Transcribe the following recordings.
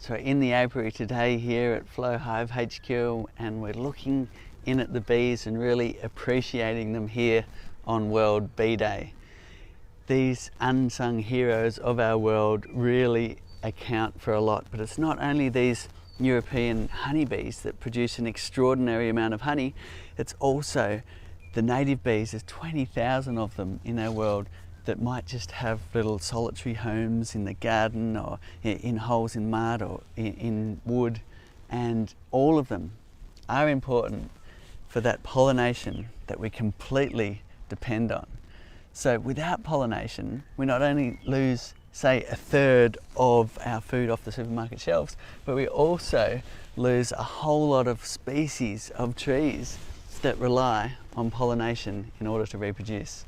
So in the apiary today here at Flow Hive HQ, and we're looking in at the bees and really appreciating them here on World Bee Day. These unsung heroes of our world really account for a lot, but it's not only these European honeybees that produce an extraordinary amount of honey, it's also the native bees. There's 20,000 of them in our world that might just have little solitary homes in the garden or in holes in mud or in wood, and all of them are important for that pollination that we completely depend on. So without pollination, we not only lose, say, a third of our food off the supermarket shelves, but we also lose a whole lot of species of trees that rely on pollination in order to reproduce.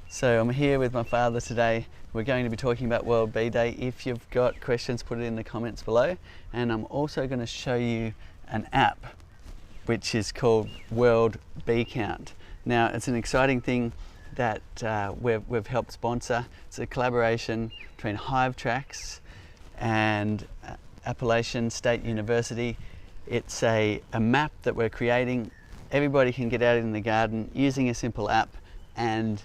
So I'm here with my father today. We're going to be talking about World Bee Day. If you've got questions, put it in the comments below. And I'm also going to show you an app which is called World Bee Count. Now, it's an exciting thing that we've helped sponsor. It's a collaboration between Hive Tracks and Appalachian State University. It's a map that we're creating. Everybody can get out in the garden using a simple app and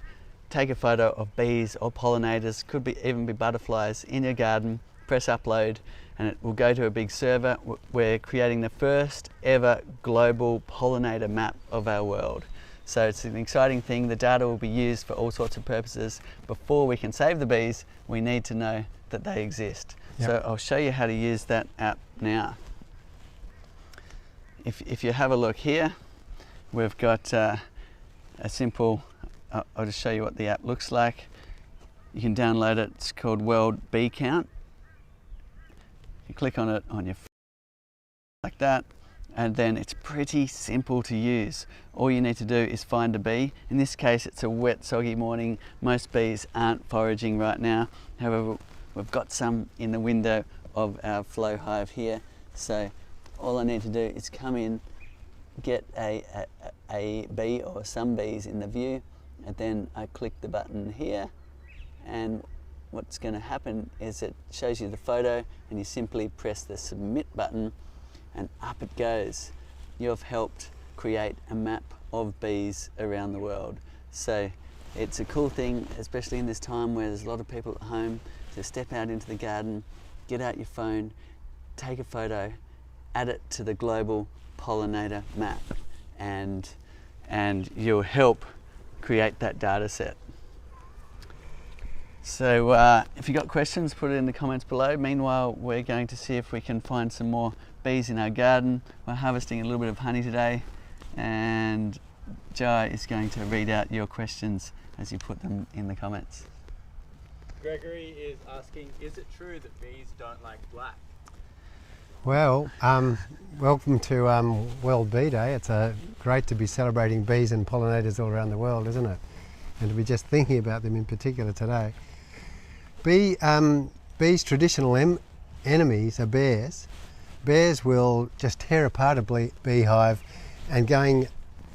take a photo of bees or pollinators, could be even be butterflies in your garden, press upload, and it will go to a big server. We're creating the first ever global pollinator map of our world. So it's an exciting thing. The data will be used for all sorts of purposes. Before we can save the bees, we need to know that they exist. Yep. So I'll show you how to use that app now. If you have a look here, we've got a simple, I'll just show you what the app looks like. You can download it. It's called World Bee Count. You click on it on your phone like that, and then it's pretty simple to use. All you need to do is find a bee. In this case, it's a wet, soggy morning. Most bees aren't foraging right now. However, we've got some in the window of our Flow Hive here. So all I need to do is come in, get a bee or some bees in the view, and then I click the button here, and what's going to happen is it shows you the photo, and you simply press the submit button and up it goes. You've helped create a map of bees around the world. So it's a cool thing, especially in this time where there's a lot of people at home, to step out into the garden, get out your phone, take a photo, add it to the global pollinator map, and you'll help create that data set. So if you've got questions, put it in the comments below. Meanwhile, we're going to see if we can find some more bees in our garden. We're harvesting a little bit of honey today, and Jai is going to read out your questions as you put them in the comments. Gregory is asking, is it true that bees don't like black? Well, welcome to World Bee Day. It's great to be celebrating bees and pollinators all around the world, isn't it? And to be just thinking about them in particular today. Bees' traditional enemies are bears. Bears will just tear apart a beehive and going,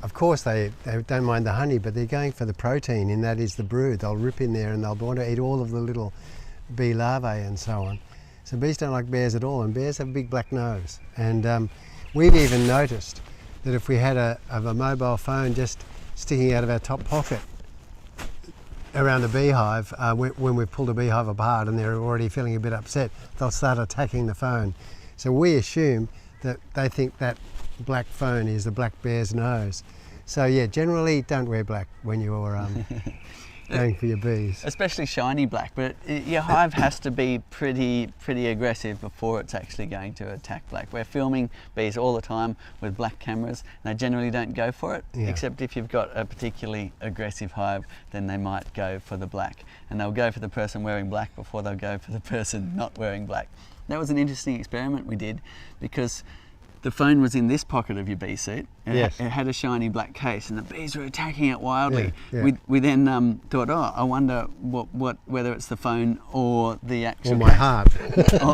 of course they don't mind the honey, but they're going for the protein, and that is the brood. They'll rip in there and they'll want to eat all of the little bee larvae and so on. So bees don't like bears at all, and bears have a big black nose. And we've even noticed that if we had a mobile phone just sticking out of our top pocket around the beehive, when we've pulled a beehive apart and they're already feeling a bit upset, they'll start attacking the phone. So we assume that they think that black phone is the black bear's nose. So yeah, generally don't wear black when you're going for your bees. Especially shiny black, but your hive has to be pretty aggressive before it's actually going to attack black. We're filming bees all the time with black cameras, and they generally don't go for it, except if you've got a particularly aggressive hive, then they might go for the black. And they'll go for the person wearing black before they'll go for the person not wearing black. That was an interesting experiment we did, because the phone was in this pocket of your bee suit. It had a shiny black case, and the bees were attacking it wildly. We then thought, oh, I wonder whether it's the phone or the actual or my heart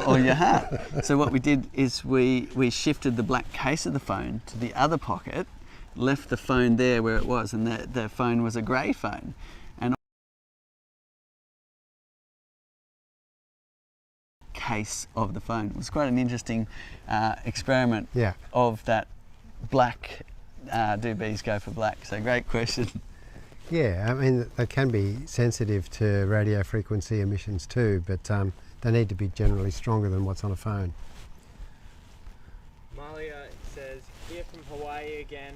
or your heart. So what we did is we shifted the black case of the phone to the other pocket, left the phone there where it was, and the phone was a grey phone. case of the phone. It was quite an interesting experiment Yeah. of that black. Do bees go for black? So great question. Yeah, I mean, they can be sensitive to radio frequency emissions too, but they need to be generally stronger than what's on a phone. Malia says, here from Hawaii again.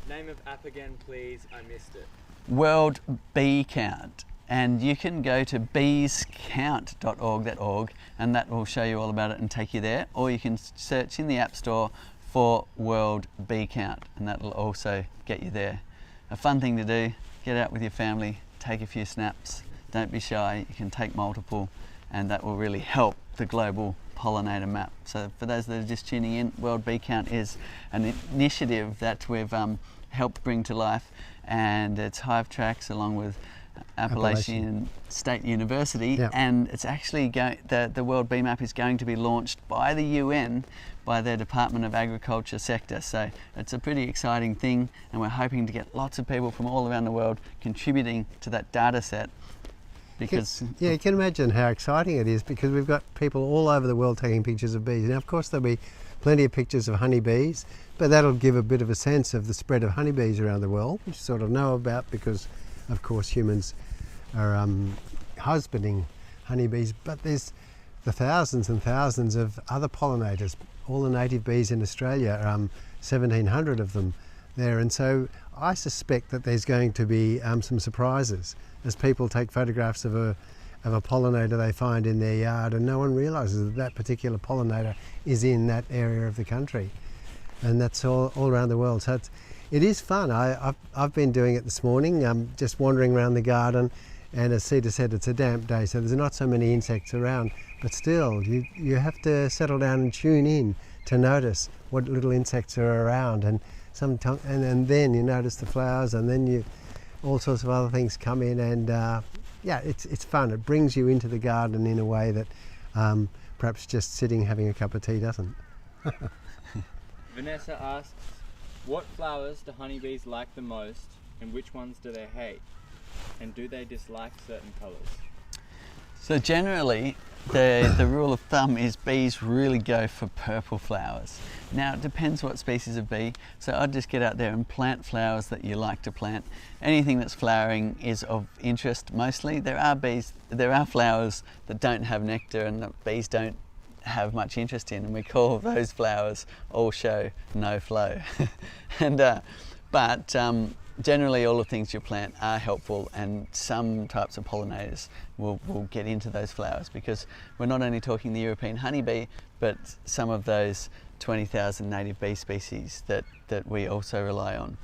Name of app again, please. I missed it. World Bee Count. And you can go to beescount.org.org and that will show you all about it and take you there. Or you can search in the App Store for World Bee Count and that will also get you there. A fun thing to do, get out with your family, take a few snaps, don't be shy, you can take multiple and that will really help the global pollinator map. So for those that are just tuning in, World Bee Count is an initiative that we've helped bring to life and it's Hive Tracks along with Appalachian State University, yeah. And it's actually the World Bee Map is going to be launched by the UN, by their Department of Agriculture sector. So it's a pretty exciting thing, and we're hoping to get lots of people from all around the world contributing to that data set. Because yeah, you can imagine how exciting it is because we've got people all over the world taking pictures of bees. Now, of course, there'll be plenty of pictures of honeybees, but that'll give a bit of a sense of the spread of honeybees around the world, which you sort of know about because of course humans are husbanding honeybees, but there's the thousands and thousands of other pollinators. All the native bees in Australia, 1,700 of them there, and so I suspect that there's going to be some surprises as people take photographs of a pollinator they find in their yard and no one realises that that particular pollinator is in that area of the country, and that's all around the world. So it is fun. I've been doing it this morning, just wandering around the garden, and as Cedar said, it's a damp day, so there's not so many insects around, but still, you have to settle down and tune in to notice what little insects are around, and and then you notice the flowers, and then all sorts of other things come in, and yeah, it's fun. It brings you into the garden in a way that perhaps just sitting having a cup of tea doesn't. Vanessa asks, what flowers do honeybees like the most and which ones do they hate? And do they dislike certain colours? So generally, the rule of thumb is bees really go for purple flowers. Now it depends what species of bee, so I'd just get out there and plant flowers that you like to plant. Anything that's flowering is of interest mostly. There are flowers that don't have nectar and that bees don't have much interest in, and we call those flowers all show no flow. But generally all the things you plant are helpful, and some types of pollinators will get into those flowers because we're not only talking the European honeybee, but some of those 20,000 native bee species that we also rely on.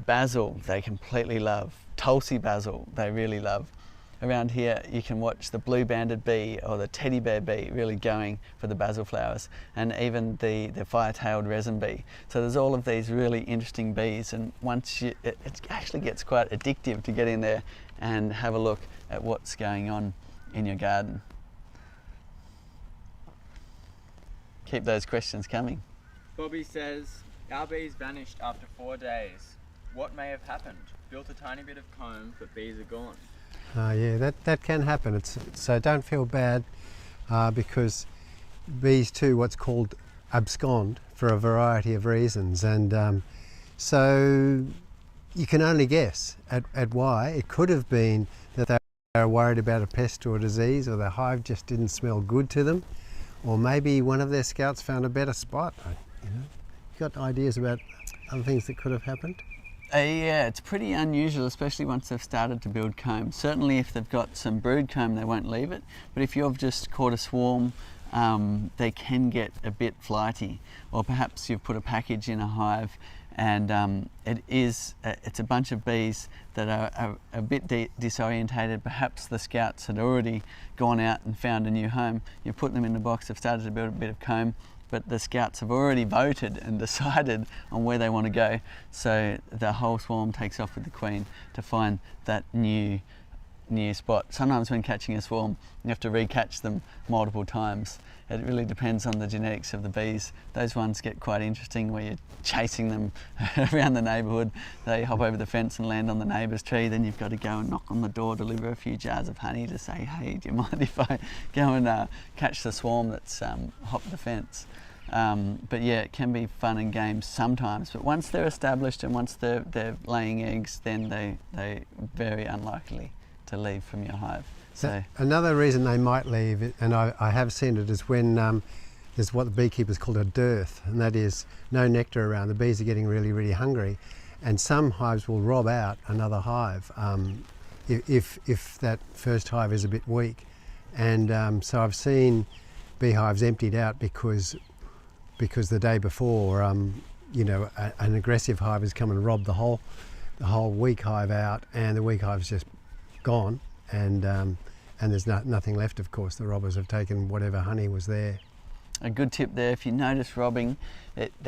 Basil, they completely love. Tulsi basil, they really love. Around here you can watch the blue-banded bee or the teddy bear bee really going for the basil flowers, and even the fire-tailed resin bee. So there's all of these really interesting bees, and once it actually gets quite addictive to get in there and have a look at what's going on in your garden. Keep those questions coming. Bobby says, our bees vanished after 4 days. What may have happened? Built a tiny bit of comb, but bees are gone. Yeah, that can happen. So don't feel bad because bees too what's called abscond for a variety of reasons, and so you can only guess at why. It could have been that they were worried about a pest or a disease, or the hive just didn't smell good to them, or maybe one of their scouts found a better spot. You got ideas about other things that could have happened? Yeah, it's pretty unusual, especially once they've started to build comb. Certainly if they've got some brood comb, they won't leave it. But if you've just caught a swarm, they can get a bit flighty. Or perhaps you've put a package in a hive and it's a bunch of bees that are a bit disorientated. Perhaps the scouts had already gone out and found a new home. You put them in the box, they've started to build a bit of comb, but the scouts have already voted and decided on where they want to go. So the whole swarm takes off with the queen to find that new spot. Sometimes when catching a swarm, you have to re-catch them multiple times. it really depends on the genetics of the bees. Those ones get quite interesting where you're chasing them around the neighbourhood. They hop over the fence and land on the neighbour's tree. Then you've got to go and knock on the door, deliver a few jars of honey to say, hey, do you mind if I go and catch the swarm that's hopped the fence? But yeah, it can be fun and games sometimes, but once they're established and once they're laying eggs, then they're very unlikely to leave from your hive. So another reason they might leave, and I have seen it, is when there's what the beekeepers call a dearth, and that is no nectar around. The bees are getting really, really hungry, and some hives will rob out another hive if that first hive is a bit weak. And so I've seen beehives emptied out because the day before, you know, an aggressive hive has come and robbed the whole weak hive out, and the weak hive's just gone, and there's nothing left. Of course, the robbers have taken whatever honey was there. A good tip there, if you notice robbing,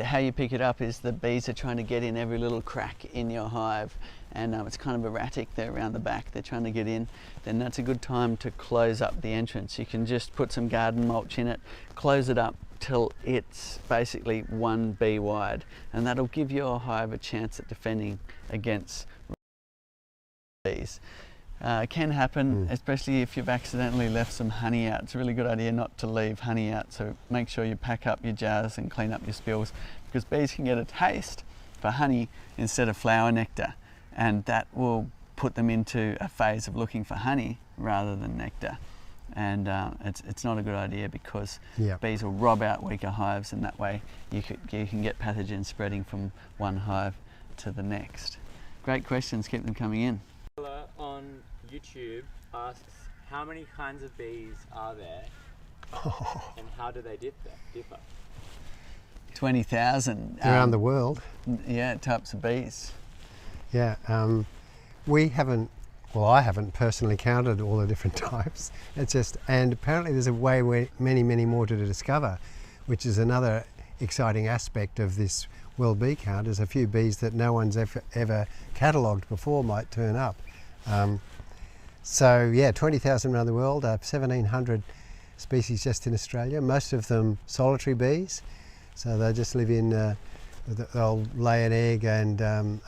how you pick it up is the bees are trying to get in every little crack in your hive, and it's kind of erratic. They're around the back, they're trying to get in. Then that's a good time to close up the entrance. You can just put some garden mulch in it, close it up till it's basically one bee wide, and that'll give your hive a chance at defending against bees. It can happen, especially if you've accidentally left some honey out. It's a really good idea not to leave honey out, so make sure you pack up your jars and clean up your spills, because bees can get a taste for honey instead of flower nectar, and that will put them into a phase of looking for honey rather than nectar. And it's not a good idea, because bees will rob out weaker hives, and that way you can get pathogens spreading from one hive to the next. Great questions, keep them coming in. On YouTube asks, how many kinds of bees are there and how do they differ? 20,000. Around the world. Yeah, types of bees. Yeah, we haven't, well, I haven't personally counted all the different types. It's just, and apparently there's a way many more to discover, which is another exciting aspect of this World Bee Count. Is a few bees that no one's ever catalogued before might turn up. So yeah, 20,000 around the world, 1,700 species just in Australia, most of them solitary bees. So they just live in, they'll lay an egg and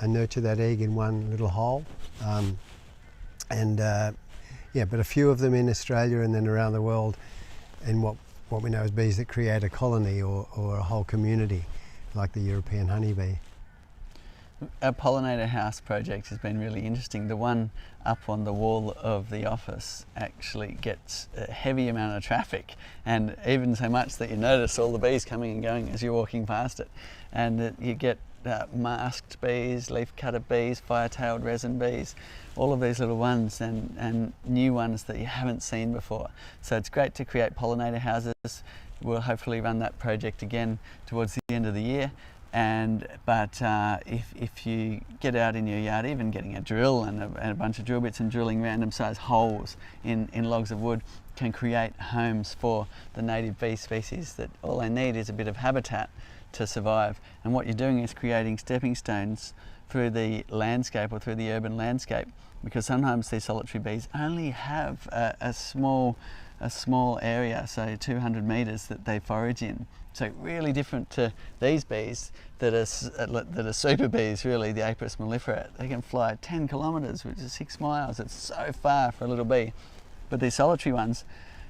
nurture that egg in one little hole. Yeah, but a few of them in Australia, and then around the world in what we know as bees that create a colony or a whole community, like the European honeybee. Our pollinator house project has been really interesting. The one up on the wall of the office actually gets a heavy amount of traffic, and even so much that you notice all the bees coming and going as you're walking past it. And you get masked bees, leaf-cutter bees, fire-tailed resin bees, all of these little ones, and new ones that you haven't seen before. So it's great to create pollinator houses. We'll hopefully run that project again towards the end of the year. But if you get out in your yard, even getting a drill and a bunch of drill bits and drilling random sized holes in logs of wood can create homes for the native bee species that all they need is a bit of habitat to survive. And what you're doing is creating stepping stones through the landscape or through the urban landscape, because sometimes these solitary bees only have a small area, so 200 metres that they forage in. So really different to these bees that are super bees, really, the Apis mellifera. They can fly 10 kilometres, which is 6 miles. It's so far for a little bee. But these solitary ones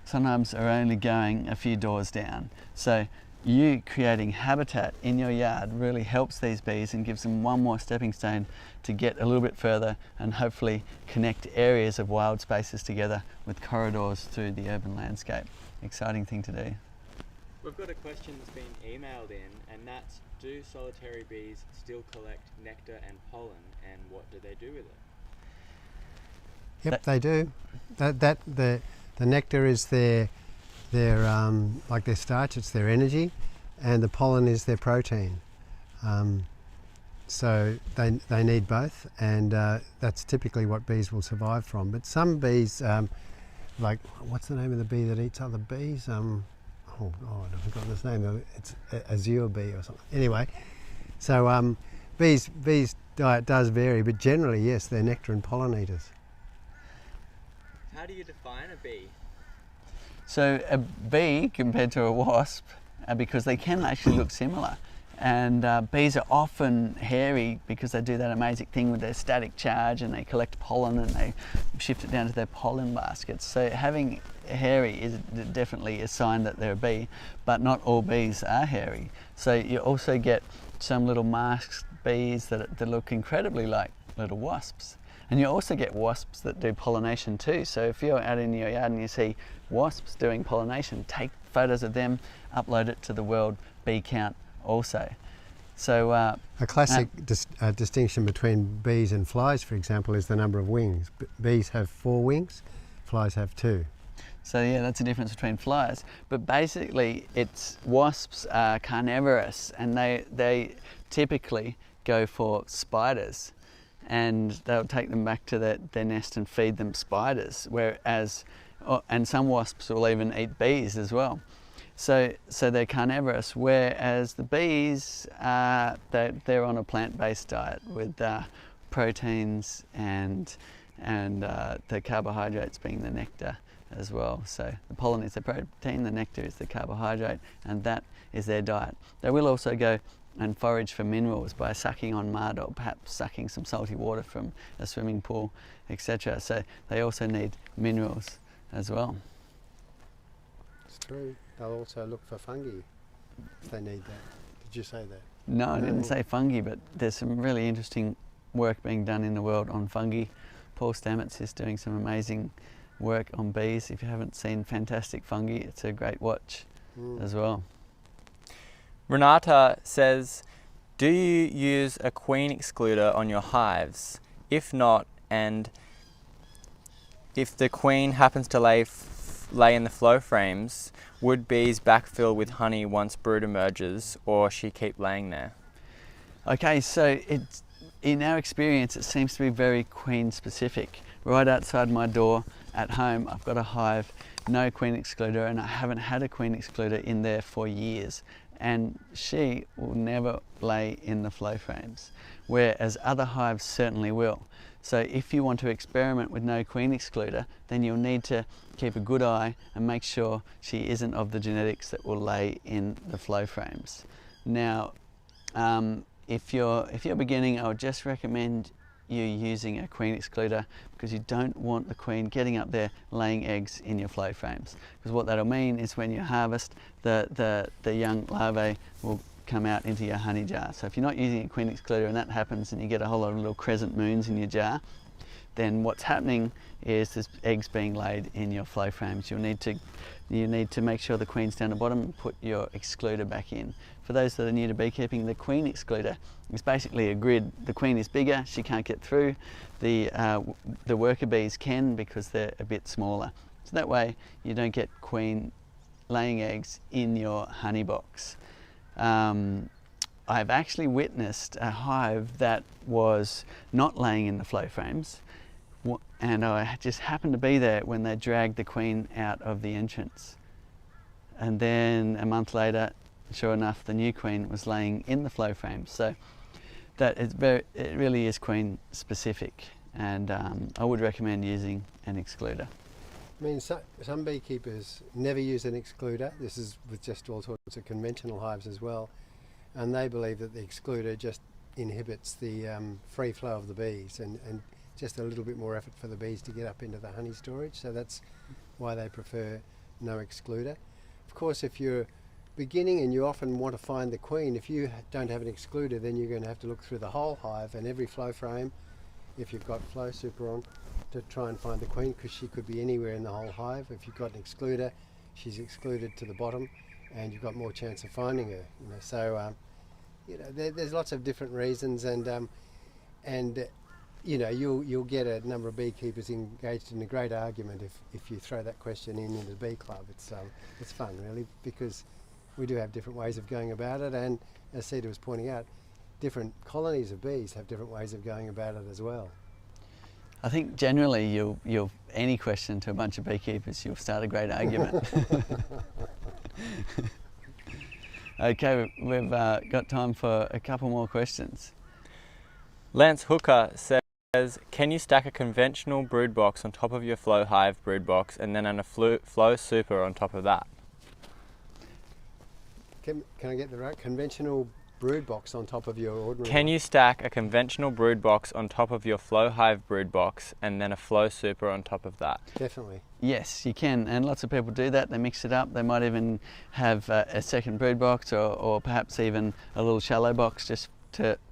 sometimes are only going a few doors down. So you creating habitat in your yard really helps these bees and gives them one more stepping stone to get a little bit further and hopefully connect areas of wild spaces together with corridors through the urban landscape. Exciting thing to do. We've got a question that's been emailed in, and that's, do solitary bees still collect nectar and pollen, and what do they do with it? Yep, they do. The nectar is their like their starch, it's their energy, and the pollen is their protein. So they need both, and that's typically what bees will survive from. But some bees, like, what's the name of the bee that eats other bees? Oh God, I've forgotten its name. It's azure bee or something. Anyway, so bees' diet does vary, but generally, yes, they're nectar and pollinators. How do you define a bee? So a bee compared to a wasp, because they can actually look similar, and bees are often hairy because they do that amazing thing with their static charge and they collect pollen and they shift it down to their pollen baskets. So having hairy is definitely a sign that they're a bee, but not all bees are hairy. So you also get some little masked bees that look incredibly like little wasps. And you also get wasps that do pollination too. So if you're out in your yard and you see wasps doing pollination, take photos of them, upload it to the World Bee Count also. So a classic distinction between bees and flies, for example, is the number of wings. Bees have 4 wings, flies have 2. So yeah, that's the difference between flies. But basically, wasps are carnivorous, and they typically go for spiders, and they'll take them back to their nest and feed them spiders. And some wasps will even eat bees as well. So they're carnivorous, whereas the bees, they're on a plant-based diet with proteins and the carbohydrates being the nectar as well. So the pollen is the protein, the nectar is the carbohydrate, and that is their diet. They will also go and forage for minerals by sucking on mud or perhaps sucking some salty water from a swimming pool, etc. So they also need minerals as well. It's true. They'll also look for fungi if they need that. Did you say that? No, I didn't say fungi, but there's some really interesting work being done in the world on fungi. Paul Stamets is doing some amazing work on bees. If you haven't seen Fantastic Fungi, it's a great watch as well. Renata says, do you use a queen excluder on your hives? If not, and if the queen happens to lay in the flow frames, would bees backfill with honey once brood emerges, or she keep laying there? Okay, so in our experience, it seems to be very queen specific. Right outside my door at home, I've got a hive, no queen excluder, and I haven't had a queen excluder in there for years. And she will never lay in the flow frames, whereas other hives certainly will. So if you want to experiment with no queen excluder, then you'll need to keep a good eye and make sure she isn't of the genetics that will lay in the flow frames. Now, if you're beginning, I would just recommend you using a queen excluder, because you don't want the queen getting up there laying eggs in your flow frames, because what that'll mean is when you harvest, the young larvae will come out into your honey jar. So if you're not using a queen excluder and that happens and you get a whole lot of little crescent moons in your jar, then what's happening is there's eggs being laid in your flow frames. You need to make sure the queen's down the bottom and put your excluder back in. For those that are new to beekeeping, the queen excluder is basically a grid. The queen is bigger, she can't get through. The worker bees can, because they're a bit smaller. So that way you don't get queen laying eggs in your honey box. I've actually witnessed a hive that was not laying in the flow frames, and I just happened to be there when they dragged the queen out of the entrance. And then a month later, sure enough, the new queen was laying in the flow frames. So that it really is queen specific, and I would recommend using an excluder. I mean, some beekeepers never use an excluder. This is with just all sorts of conventional hives as well, and they believe that the excluder just inhibits the free flow of the bees and just a little bit more effort for the bees to get up into the honey storage. So that's why they prefer no excluder. Of course, if you're beginning and you often want to find the queen, if you don't have an excluder, then you're going to have to look through the whole hive and every flow frame, if you've got flow super on, to try and find the queen, because she could be anywhere in the whole hive. If you've got an excluder, she's excluded to the bottom and you've got more chance of finding her. So there's lots of different reasons, and you'll get a number of beekeepers engaged in a great argument if you throw that question into the bee club. It's fun, really, because we do have different ways of going about it, and as Cedar was pointing out, different colonies of bees have different ways of going about it as well. I think generally you'll any question to a bunch of beekeepers, you'll start a great argument. Okay, we've got time for a couple more questions. Lance Hooker says, Says, can you stack a conventional brood box on top of your flow hive brood box and then a flow super on top of that? Can I get the right? Conventional brood box on top of your ordinary Can one? you stack a conventional brood box on top of your flow hive brood box and then a flow super on top of that? Definitely. Yes, you can, and lots of people do that. They mix it up. They might even have a second brood box, or perhaps even a little shallow box just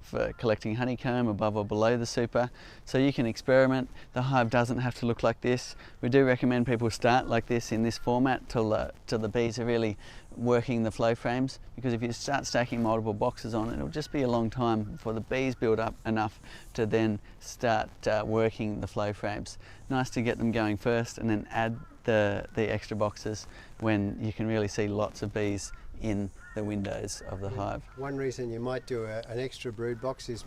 for collecting honeycomb above or below the super. So you can experiment. The hive doesn't have to look like this. We do recommend people start like this in this format till the bees are really working the flow frames, because if you start stacking multiple boxes on, it'll just be a long time before the bees build up enough to then start working the flow frames. Nice to get them going first and then add the extra boxes when you can really see lots of bees in the windows of the hive. One reason you might do an extra brood box is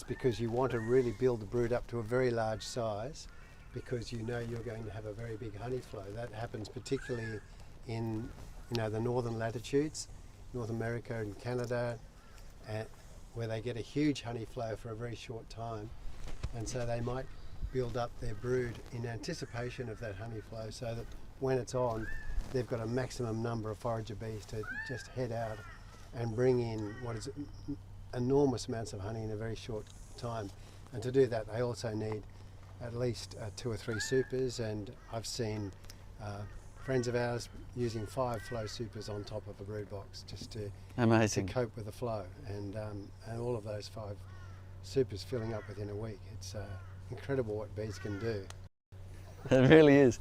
because you want to really build the brood up to a very large size, because you know you're going to have a very big honey flow. That happens particularly in the northern latitudes, North America and Canada, where they get a huge honey flow for a very short time, and so they might build up their brood in anticipation of that honey flow, so that when it's on, they've got a maximum number of forager bees to just head out and bring in what is enormous amounts of honey in a very short time. And to do that, they also need at least 2 or 3 supers, and I've seen friends of ours using 5 flow supers on top of a brood box just to cope with the flow, and all of those 5 supers filling up within a week. It's incredible what bees can do. It really is.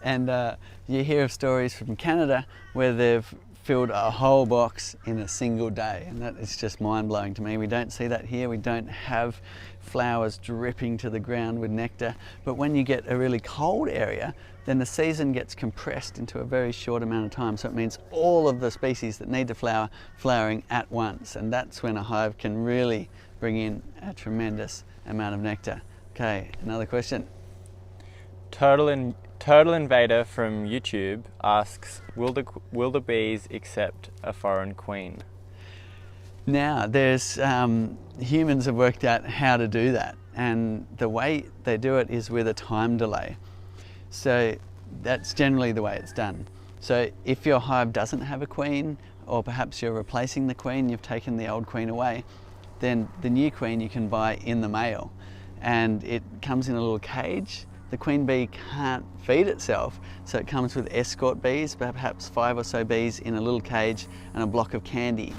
And you hear of stories from Canada where they've filled a whole box in a single day, and that is just mind-blowing to me. We don't see that here. We don't have flowers dripping to the ground with nectar, but when you get a really cold area, then the season gets compressed into a very short amount of time. So it means all of the species that need to flower flowering at once, and that's when a hive can really bring in a tremendous amount of nectar. Okay, another question. Turtle Invader from YouTube asks, will the bees accept a foreign queen? Now, there's humans have worked out how to do that, and the way they do it is with a time delay. So that's generally the way it's done. So if your hive doesn't have a queen, or perhaps you're replacing the queen, you've taken the old queen away, then the new queen you can buy in the mail, and it comes in a little cage. The queen bee can't feed itself, so it comes with escort bees, perhaps 5 or so bees in a little cage and a block of candy.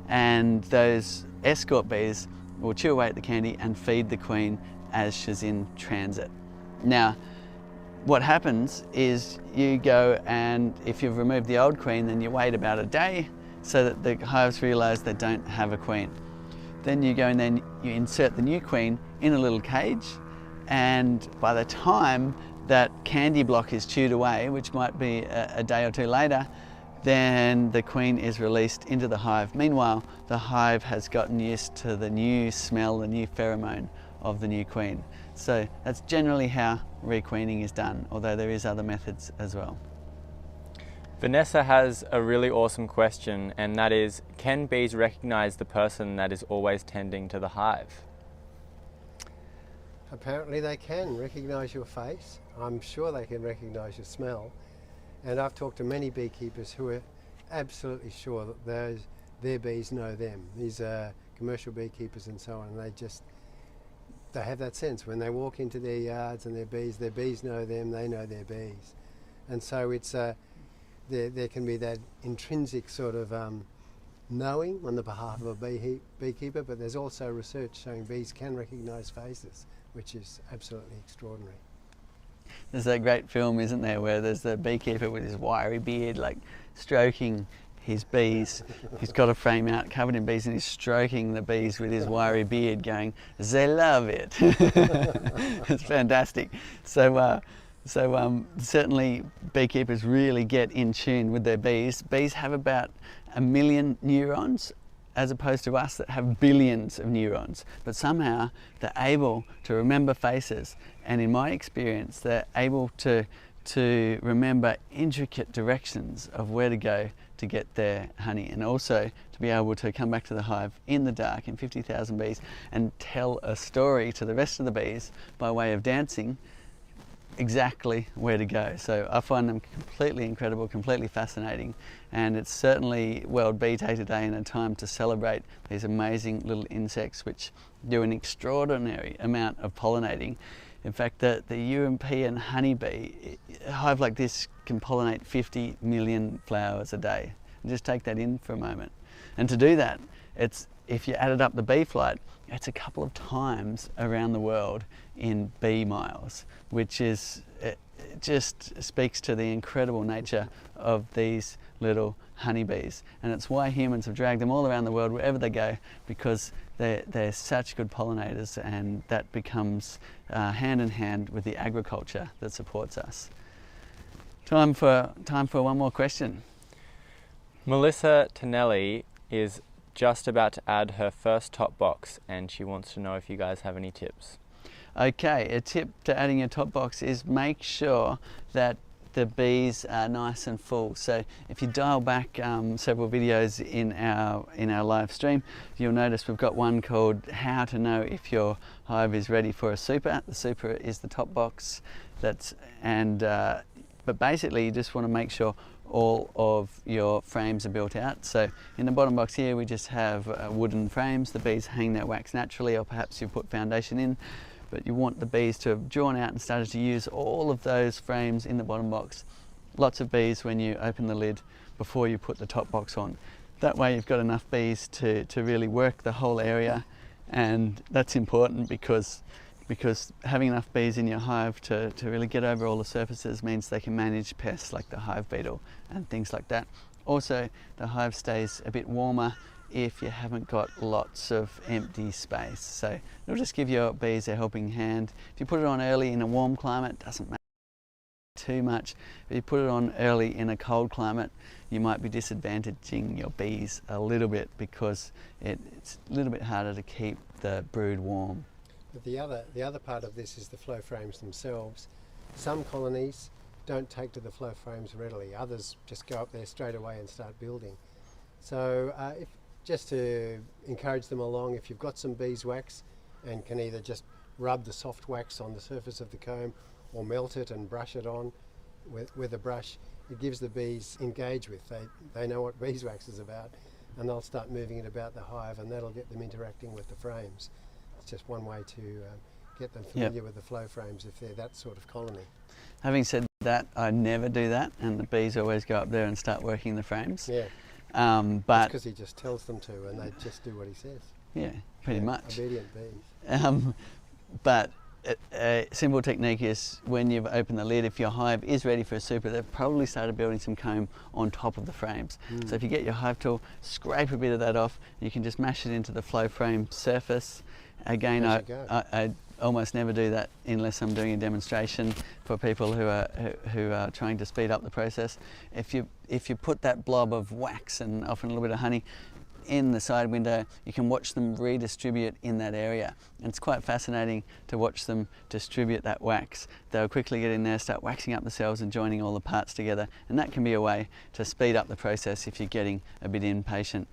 And those escort bees will chew away at the candy and feed the queen as she's in transit. Now, what happens is you go, and if you've removed the old queen, then you wait about a day so that the hives realise they don't have a queen. Then you go and then you insert the new queen in a little cage, and by the time that candy block is chewed away, which might be a day or 2 later, then the queen is released into the hive. Meanwhile, the hive has gotten used to the new smell, the new pheromone of the new queen. So that's generally how requeening is done, although there is other methods as well. Vanessa has a really awesome question, and that is, can bees recognize the person that is always tending to the hive? Apparently they can recognise your face. I'm sure they can recognise your smell. And I've talked to many beekeepers who are absolutely sure that their bees know them. These are commercial beekeepers and so on, and they have that sense when they walk into their yards and their bees know them, they know their bees. And so it's there can be that intrinsic sort of knowing on the behalf of a beekeeper, but there's also research showing bees can recognise faces, which is absolutely extraordinary. There's that great film, isn't there, where there's the beekeeper with his wiry beard, like stroking his bees. He's got a frame out covered in bees and he's stroking the bees with his wiry beard, going, "They love it." It's fantastic. So certainly beekeepers really get in tune with their bees. Bees have about 1 million neurons, as opposed to us that have billions of neurons. But somehow they're able to remember faces, and in my experience, they're able to remember intricate directions of where to go to get their honey, and also to be able to come back to the hive in the dark in 50,000 bees and tell a story to the rest of the bees by way of dancing exactly where to go. So I find them completely incredible, completely fascinating, and it's certainly World Bee Day today, and a time to celebrate these amazing little insects which do an extraordinary amount of pollinating. In fact, the European honeybee, a hive like this can pollinate 50 million flowers a day. And just take that in for a moment. And to do that, if you added up the bee flight, it's a couple of times around the world in bee miles, which is, it just speaks to the incredible nature of these little honeybees. And it's why humans have dragged them all around the world wherever they go, because they're such good pollinators, and that becomes hand in hand with the agriculture that supports us. Time for one more question. Melissa Tonelli is just about to add her first top box, and she wants to know if you guys have any tips. Okay, a tip to adding your top box is make sure that the bees are nice and full. So if you dial back several videos in our live stream, you'll notice we've got one called How to Know If Your Hive is Ready for a Super. The super is the top box. But basically you just want to make sure all of your frames are built out. So in the bottom box here we just have wooden frames. The bees hang their wax naturally, or perhaps you put foundation in. But you want the bees to have drawn out and started to use all of those frames in the bottom box. Lots of bees when you open the lid before you put the top box on. That way you've got enough bees to really work the whole area, and that's important because having enough bees in your hive to really get over all the surfaces means they can manage pests like the hive beetle and things like that. Also, the hive stays a bit warmer if you haven't got lots of empty space. So it'll just give your bees a helping hand. If you put it on early in a warm climate, it doesn't matter too much. If you put it on early in a cold climate, you might be disadvantaging your bees a little bit, because it's a little bit harder to keep the brood warm. But the other part of this is the flow frames themselves. Some colonies don't take to the flow frames readily. Others just go up there straight away and start building. So just to encourage them along, if you've got some beeswax and can either just rub the soft wax on the surface of the comb or melt it and brush it on with a brush, it gives the bees engage with. They know what beeswax is about, and they'll start moving it about the hive, and that'll get them interacting with the frames. It's just one way to get them familiar with the flow frames if they're that sort of colony. Having said that, I never do that, and the bees always go up there and start working the frames. Yeah. But because he just tells them to, and they just do what he says. Yeah, pretty much. Obedient bees. But a simple technique is, when you've opened the lid, if your hive is ready for a super, they've probably started building some comb on top of the frames. So if you get your hive tool, scrape a bit of that off, you can just mash it into the flow frame surface. Again, I almost never do that unless I'm doing a demonstration for people who are trying to speed up the process. If you put that blob of wax and often a little bit of honey in the side window, you can watch them redistribute in that area. And it's quite fascinating to watch them distribute that wax. They'll quickly get in there, start waxing up the cells and joining all the parts together. And that can be a way to speed up the process if you're getting a bit impatient.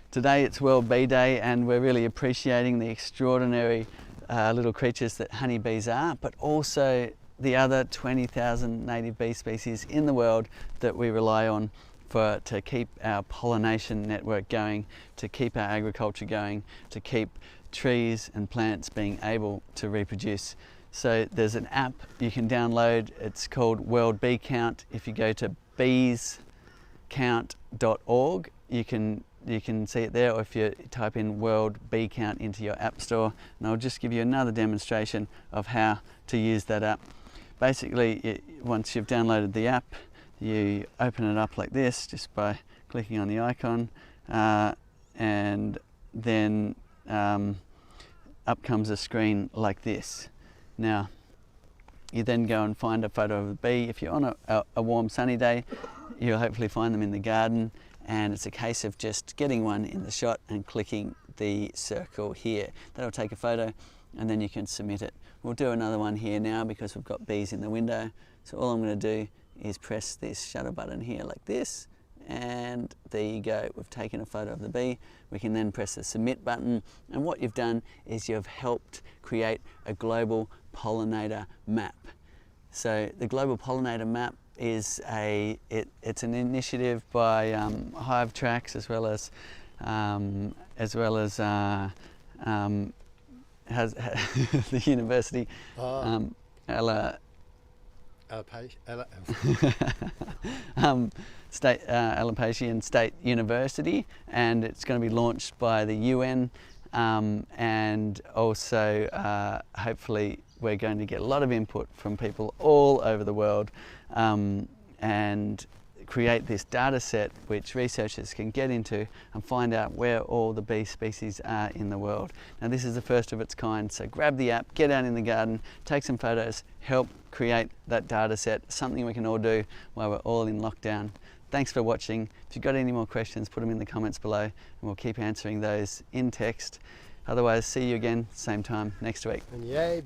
Today it's World Bee Day, and we're really appreciating the extraordinary little creatures that honeybees are, but also the other 20,000 native bee species in the world that we rely on to keep our pollination network going, to keep our agriculture going, to keep trees and plants being able to reproduce. So there's an app you can download. It's called World Bee Count. If you go to beescount.org, you can see it there, or if you type in World Bee Count into your app store, and I'll just give you another demonstration of how to use that app. Basically, once you've downloaded the app, you open it up like this, just by clicking on the icon, and then up comes a screen like this. Now, you then go and find a photo of a bee. If you're on a warm sunny day, you'll hopefully find them in the garden, and it's a case of just getting one in the shot and clicking the circle here. That'll take a photo, and then you can submit it. We'll do another one here now because we've got bees in the window. So all I'm going to do is press this shutter button here like this, and there you go. We've taken a photo of the bee. We can then press the submit button, and what you've done is you've helped create a global pollinator map. So the global pollinator map is it's an initiative by Hive Tracks as well as has the university. Alapatian State University, and it's going to be launched by the UN, and also hopefully we're going to get a lot of input from people all over the world, and create this data set which researchers can get into and find out where all the bee species are in the world. Now this is the first of its kind, so grab the app, get out in the garden, take some photos, help create that data set, something we can all do while we're all in lockdown. Thanks for watching. If you've got any more questions, put them in the comments below and we'll keep answering those in text. Otherwise, see you again, same time next week. And yay,